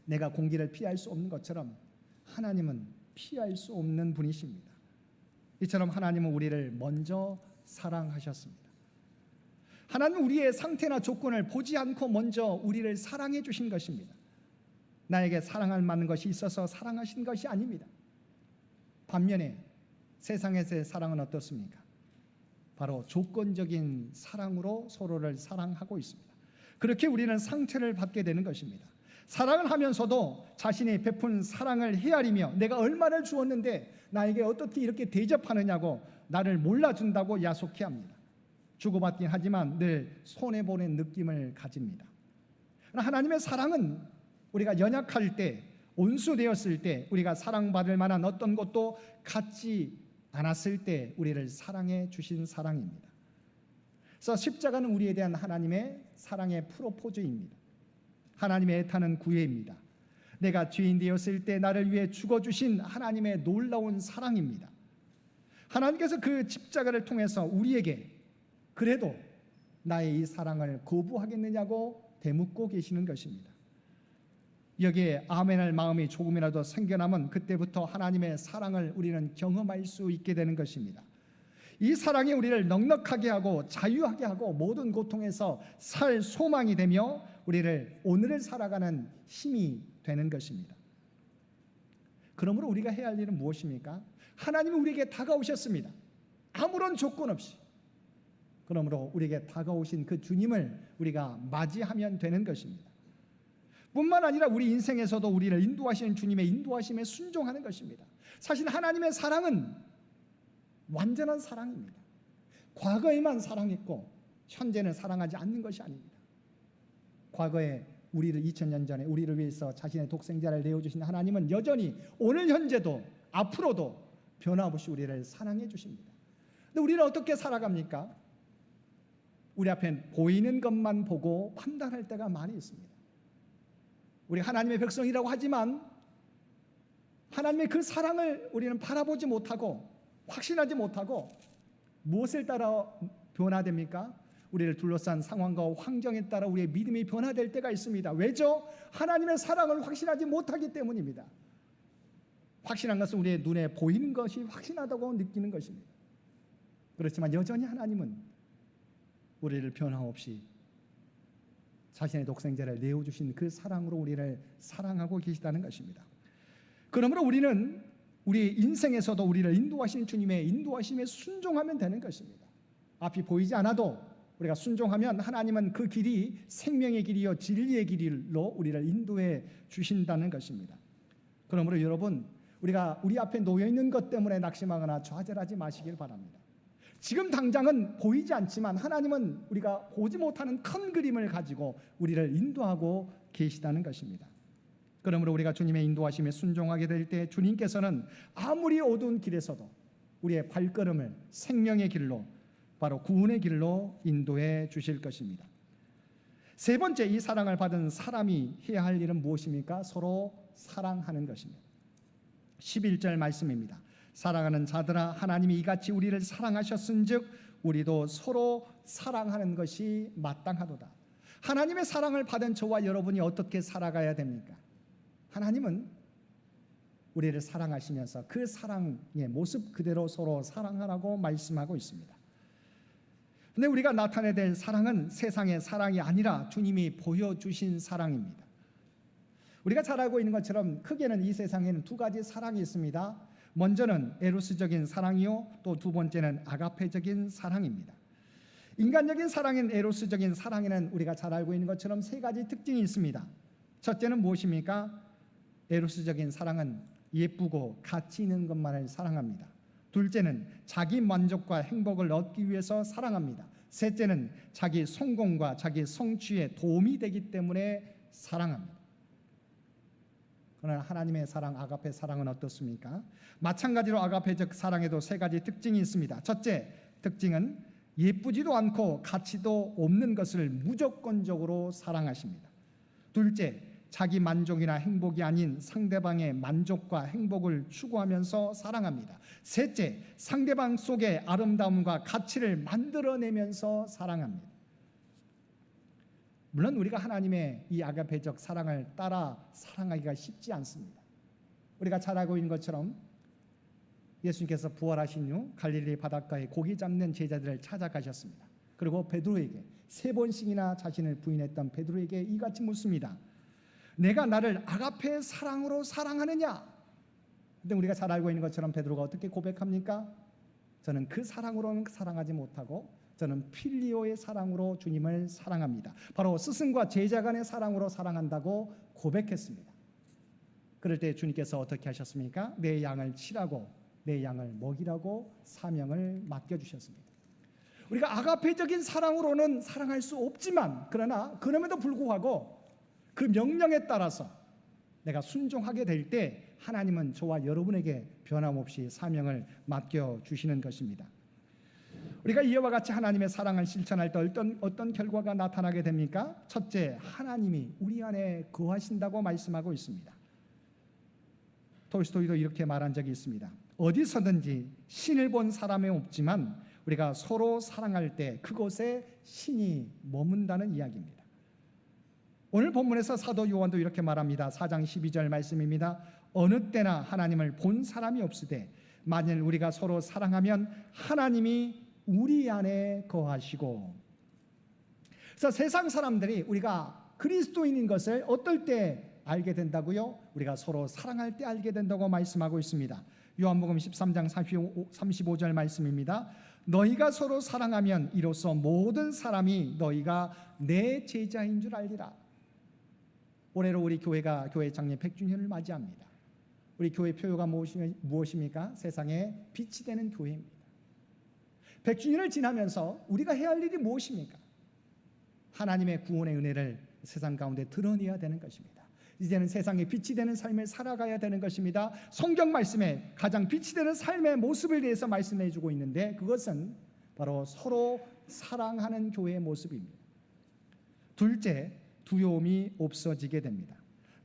내가 공기를 피할 수 없는 것처럼 하나님은 피할 수 없는 분이십니다. 이처럼 하나님은 우리를 먼저 사랑하셨습니다. 하나님은 우리의 상태나 조건을 보지 않고 먼저 우리를 사랑해 주신 것입니다. 나에게 사랑할 만한 것이 있어서 사랑하신 것이 아닙니다. 반면에 세상에서의 사랑은 어떻습니까? 바로 조건적인 사랑으로 서로를 사랑하고 있습니다. 그렇게 우리는 상처를 받게 되는 것입니다. 사랑을 하면서도 자신이 베푼 사랑을 헤아리며 내가 얼마를 주었는데 나에게 어떻게 이렇게 대접하느냐고 나를 몰라준다고 야속해 합니다. 주고받긴 하지만 늘 손해보는 느낌을 가집니다. 하나님의 사랑은 우리가 연약할 때, 온수되었을 때, 우리가 사랑받을 만한 어떤 것도 갖지 않았을 때 우리를 사랑해 주신 사랑입니다. 그래서 십자가는 우리에 대한 하나님의 사랑의 프로포즈입니다. 하나님의 애타는 구애입니다. 내가 죄인 되었을 때 나를 위해 죽어주신 하나님의 놀라운 사랑입니다. 하나님께서 그 십자가를 통해서 우리에게 그래도 나의 이 사랑을 거부하겠느냐고 되묻고 계시는 것입니다. 여기에 아멘할 마음이 조금이라도 생겨나면 그때부터 하나님의 사랑을 우리는 경험할 수 있게 되는 것입니다. 이 사랑이 우리를 넉넉하게 하고 자유하게 하고 모든 고통에서 살 소망이 되며 우리를 오늘을 살아가는 힘이 되는 것입니다. 그러므로 우리가 해야 할 일은 무엇입니까? 하나님이 우리에게 다가오셨습니다. 아무런 조건 없이. 그러므로 우리에게 다가오신 그 주님을 우리가 맞이하면 되는 것입니다. 뿐만 아니라 우리 인생에서도 우리를 인도하시는 주님의 인도하심에 순종하는 것입니다. 사실 하나님의 사랑은 완전한 사랑입니다. 과거에만 사랑했고 현재는 사랑하지 않는 것이 아닙니다. 과거에 우리를 2000년 전에 우리를 위해서 자신의 독생자를 내어주신 하나님은 여전히 오늘 현재도 앞으로도 변함없이 우리를 사랑해 주십니다. 근데 우리는 어떻게 살아갑니까? 우리 앞에 보이는 것만 보고 판단할 때가 많이 있습니다. 우리 하나님의 백성이라고 하지만 하나님의 그 사랑을 우리는 바라보지 못하고 확신하지 못하고 무엇을 따라 변화됩니까? 우리를 둘러싼 상황과 환경에 따라 우리의 믿음이 변화될 때가 있습니다. 왜죠? 하나님의 사랑을 확신하지 못하기 때문입니다. 확신한 것은 우리의 눈에 보이는 것이 확신하다고 느끼는 것입니다. 그렇지만 여전히 하나님은 우리를 변함없이 자신의 독생자를 내어주신 그 사랑으로 우리를 사랑하고 계시다는 것입니다. 그러므로 우리는 우리 인생에서도 우리를 인도하시는 주님의 인도하심에 순종하면 되는 것입니다. 앞이 보이지 않아도 우리가 순종하면 하나님은 그 길이 생명의 길이요 진리의 길로 우리를 인도해 주신다는 것입니다. 그러므로 여러분 우리가 우리 앞에 놓여 있는 것 때문에 낙심하거나 좌절하지 마시길 바랍니다. 지금 당장은 보이지 않지만 하나님은 우리가 보지 못하는 큰 그림을 가지고 우리를 인도하고 계시다는 것입니다. 그러므로 우리가 주님의 인도하심에 순종하게 될 때 주님께서는 아무리 어두운 길에서도 우리의 발걸음을 생명의 길로, 바로 구원의 길로 인도해 주실 것입니다. 세 번째, 이 사랑을 받은 사람이 해야 할 일은 무엇입니까? 서로 사랑하는 것입니다. 11절 말씀입니다. 사랑하는 자들아, 하나님이 이같이 우리를 사랑하셨은즉 우리도 서로 사랑하는 것이 마땅하도다. 하나님의 사랑을 받은 저와 여러분이 어떻게 살아가야 됩니까? 하나님은 우리를 사랑하시면서 그 사랑의 모습 그대로 서로 사랑하라고 말씀하고 있습니다. 근데 우리가 나타내야 될 사랑은 세상의 사랑이 아니라 주님이 보여주신 사랑입니다. 우리가 잘 알고 있는 것처럼 크게는 이 세상에는 두 가지 사랑이 있습니다. 먼저는 에로스적인 사랑이요, 또 두 번째는 아가페적인 사랑입니다. 인간적인 사랑인 에로스적인 사랑에는 우리가 잘 알고 있는 것처럼 세 가지 특징이 있습니다. 첫째는 무엇입니까? 에로스적인 사랑은 예쁘고 가치 있는 것만을 사랑합니다. 둘째는 자기 만족과 행복을 얻기 위해서 사랑합니다. 셋째는 자기 성공과 자기 성취에 도움이 되기 때문에 사랑합니다. 그러나 하나님의 사랑, 아가페 사랑은 어떻습니까? 마찬가지로 아가페적 사랑에도 세 가지 특징이 있습니다. 첫째 특징은 예쁘지도 않고 가치도 없는 것을 무조건적으로 사랑하십니다. 둘째, 자기 만족이나 행복이 아닌 상대방의 만족과 행복을 추구하면서 사랑합니다. 셋째, 상대방 속에 아름다움과 가치를 만들어내면서 사랑합니다. 물론 우리가 하나님의 이 아가페적 사랑을 따라 사랑하기가 쉽지 않습니다. 우리가 잘 알고 있는 것처럼 예수님께서 부활하신 후 갈릴리 바닷가에 고기 잡는 제자들을 찾아가셨습니다. 그리고 베드로에게 세 번씩이나 자신을 부인했던 베드로에게 이같이 묻습니다. 내가 나를 아가페 사랑으로 사랑하느냐? 근데 우리가 잘 알고 있는 것처럼 베드로가 어떻게 고백합니까? 저는 그 사랑으로는 사랑하지 못하고 저는 필리오의 사랑으로 주님을 사랑합니다. 바로 스승과 제자 간의 사랑으로 사랑한다고 고백했습니다. 그럴 때 주님께서 어떻게 하셨습니까? 내 양을 치라고, 내 양을 먹이라고 사명을 맡겨주셨습니다. 우리가 아가페적인 사랑으로는 사랑할 수 없지만, 그러나 그럼에도 불구하고 그 명령에 따라서 내가 순종하게 될 때 하나님은 저와 여러분에게 변함없이 사명을 맡겨주시는 것입니다. 우리가 이와 같이 하나님의 사랑을 실천할 때 어떤 결과가 나타나게 됩니까? 첫째, 하나님이 우리 안에 거하신다고 말씀하고 있습니다. 톨스토이도 이렇게 말한 적이 있습니다. 어디서든지 신을 본 사람은 없지만 우리가 서로 사랑할 때 그곳에 신이 머문다는 이야기입니다. 오늘 본문에서 사도 요한도 이렇게 말합니다. 4장 12절 말씀입니다. 어느 때나 하나님을 본 사람이 없으되 만일 우리가 서로 사랑하면 하나님이 우리 안에 거하시고. 그래서 세상 사람들이 우리가 그리스도인인 것을 어떨 때 알게 된다고요? 우리가 서로 사랑할 때 알게 된다고 말씀하고 있습니다. 요한복음 13장 35절 말씀입니다. 너희가 서로 사랑하면 이로써 모든 사람이 너희가 내 제자인 줄 알리라. 올해로 우리 교회가 교회 창립 100주년을 맞이합니다. 우리 교회 표어가 무엇입니까? 세상에 빛이 되는 교회입니다. 100주년을 지나면서 우리가 해야 할 일이 무엇입니까? 하나님의 구원의 은혜를 세상 가운데 드러내야 되는 것입니다. 이제는 세상에 빛이 되는 삶을 살아가야 되는 것입니다. 성경 말씀에 가장 빛이 되는 삶의 모습을 대해서 말씀해 주고 있는데 그것은 바로 서로 사랑하는 교회의 모습입니다. 둘째, 두려움이 없어지게 됩니다.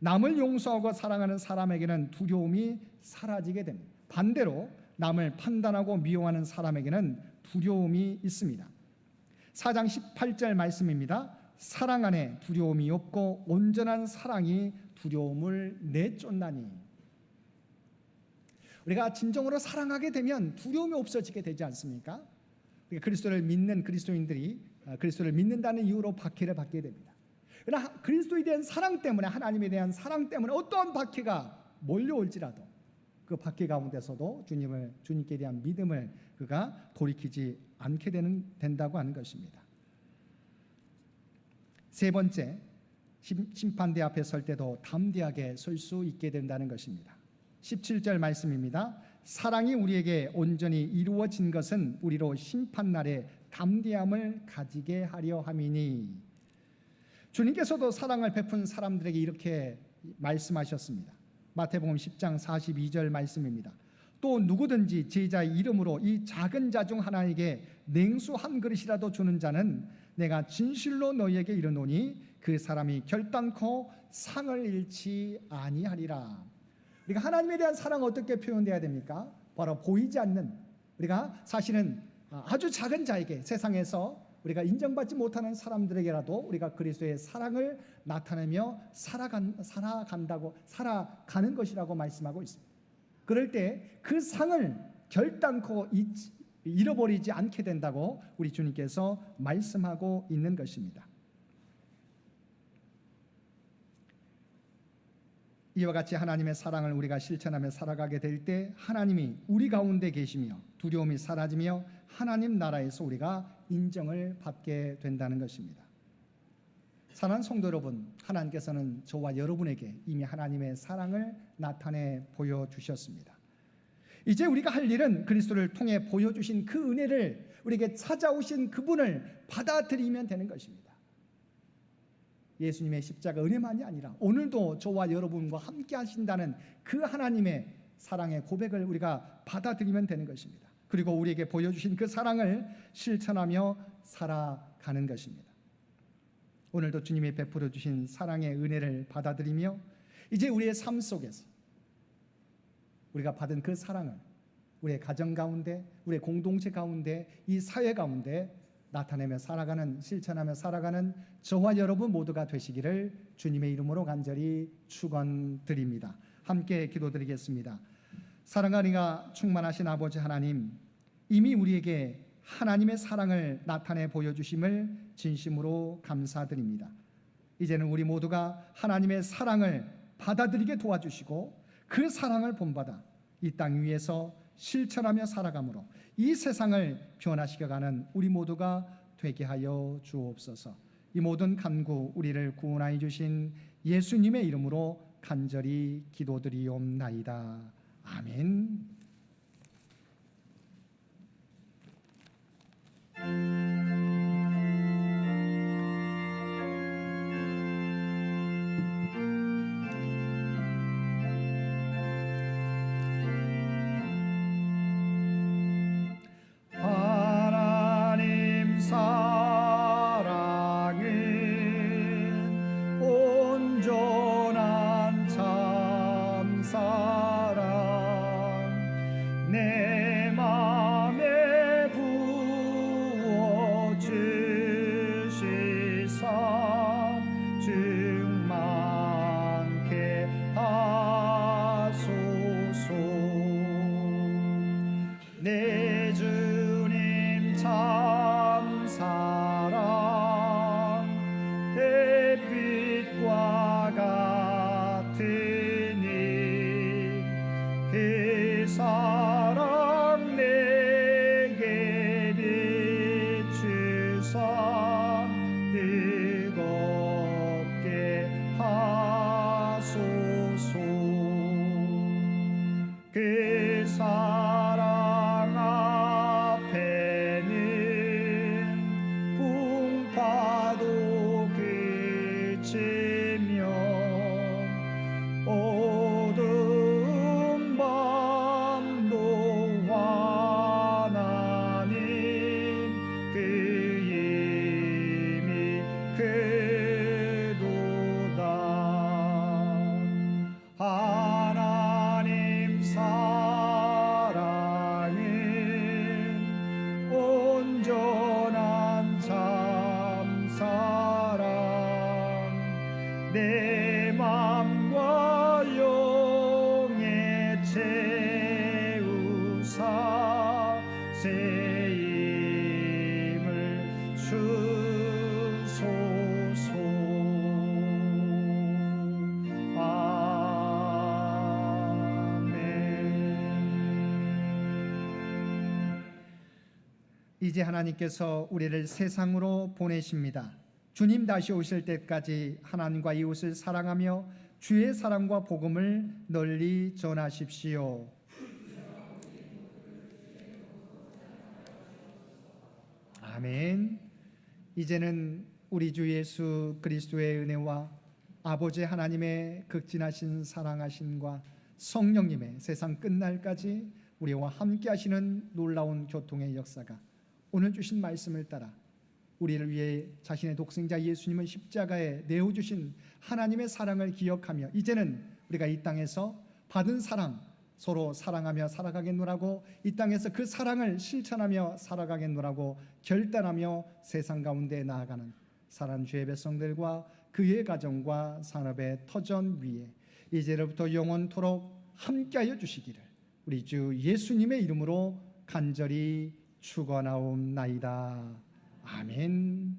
남을 용서하고 사랑하는 사람에게는 두려움이 사라지게 됩니다. 반대로 남을 판단하고 미워하는 사람에게는 두려움이 있습니다. 4장 18절 말씀입니다. 사랑 안에 두려움이 없고 온전한 사랑이 두려움을 내쫓나니. 우리가 진정으로 사랑하게 되면 두려움이 없어지게 되지 않습니까? 그리스도를 믿는 그리스도인들이 그리스도를 믿는다는 이유로 박해를 받게 됩니다. 그러나 그리스도에 대한 사랑 때문에, 하나님에 대한 사랑 때문에 어떠한 박해가 몰려올지라도 그 박해 가운데서도 주님께 대한 믿음을 그가 돌이키지 않게 된다고 하는 것입니다. 세 번째, 심판대 앞에 설 때도 담대하게 설 수 있게 된다는 것입니다. 17절 말씀입니다. 사랑이 우리에게 온전히 이루어진 것은 우리로 심판날에 담대함을 가지게 하려 함이니. 주님께서도 사랑을 베푼 사람들에게 이렇게 말씀하셨습니다. 마태복음 10장 42절 말씀입니다. 또 누구든지 제자의 이름으로 이 작은 자 중 하나에게 냉수 한 그릇이라도 주는 자는 내가 진실로 너희에게 이르노니 그 사람이 결단코 상을 잃지 아니하리라. 우리가 하나님에 대한 사랑 어떻게 표현돼야 됩니까? 바로 보이지 않는, 우리가 사실은 아주 작은 자에게, 세상에서 우리가 인정받지 못하는 사람들에게라도 우리가 그리스도의 사랑을 나타내며 살아가는 것이라고 말씀하고 있습니다. 그럴 때 그 상을 결단코 잃어버리지 않게 된다고 우리 주님께서 말씀하고 있는 것입니다. 이와 같이 하나님의 사랑을 우리가 실천하며 살아가게 될 때 하나님이 우리 가운데 계시며 두려움이 사라지며 하나님 나라에서 우리가 인정을 받게 된다는 것입니다. 사랑하는 성도 여러분, 하나님께서는 저와 여러분에게 이미 하나님의 사랑을 나타내 보여주셨습니다. 이제 우리가 할 일은 그리스도를 통해 보여주신 그 은혜를, 우리에게 찾아오신 그분을 받아들이면 되는 것입니다. 예수님의 십자가 은혜만이 아니라 오늘도 저와 여러분과 함께 하신다는 그 하나님의 사랑의 고백을 우리가 받아들이면 되는 것입니다. 그리고 우리에게 보여주신 그 사랑을 실천하며 살아가는 것입니다. 오늘도 주님이 베풀어 주신 사랑의 은혜를 받아들이며 이제 우리의 삶 속에서 우리가 받은 그 사랑을 우리의 가정 가운데, 우리의 공동체 가운데, 이 사회 가운데 나타내며 살아가는, 실천하며 살아가는 저와 여러분 모두가 되시기를 주님의 이름으로 간절히 축원드립니다. 함께 기도드리겠습니다. 사랑하니가 충만하신 아버지 하나님, 이미 우리에게 하나님의 사랑을 나타내 보여주심을 진심으로 감사드립니다. 이제는 우리 모두가 하나님의 사랑을 받아들이게 도와주시고 그 사랑을 본받아 이 땅 위에서 실천하며 살아감으로 이 세상을 변화시켜가는 우리 모두가 되게 하여 주옵소서. 이 모든 간구 우리를 구원하여 주신 예수님의 이름으로 간절히 기도드리옵나이다. 아멘. 하나님 사랑은 온전한 참 사랑, 내 맘에 부어 주시사 충만케 하소서. 내 주님 참 사랑 햇빛과 같으니 그 사랑 내게 비추사 뜨겁게 하소서. 그 사랑 앞에는 풍파도 그치며 어두운 밤도 환하니 그 힘이 크도다. 하나님 사랑은 온전한 참 사랑, 내 맘과 영에 채우사 새 힘을 주소서. 이제 하나님께서 우리를 세상으로 보내십니다. 주님 다시 오실 때까지 하나님과 이웃을 사랑하며 주의 사랑과 복음을 널리 전하십시오. 아멘. 이제는 우리 주 예수 그리스도의 은혜와 아버지 하나님의 극진하신 사랑하심과 성령님의 세상 끝날까지 우리와 함께 하시는 놀라운 교통의 역사가 오늘 주신 말씀을 따라 우리를 위해 자신의 독생자 예수님을 십자가에 내어주신 하나님의 사랑을 기억하며 이제는 우리가 이 땅에서 받은 사랑 서로 사랑하며 살아가겠노라고, 이 땅에서 그 사랑을 실천하며 살아가겠노라고 결단하며 세상 가운데 나아가는 사랑하는 주의 백성들과 그의 가정과 산업의 터전 위에 이제로부터 영원토록 함께하여 주시기를 우리 주 예수님의 이름으로 간절히 축원하옵나이다. 아멘.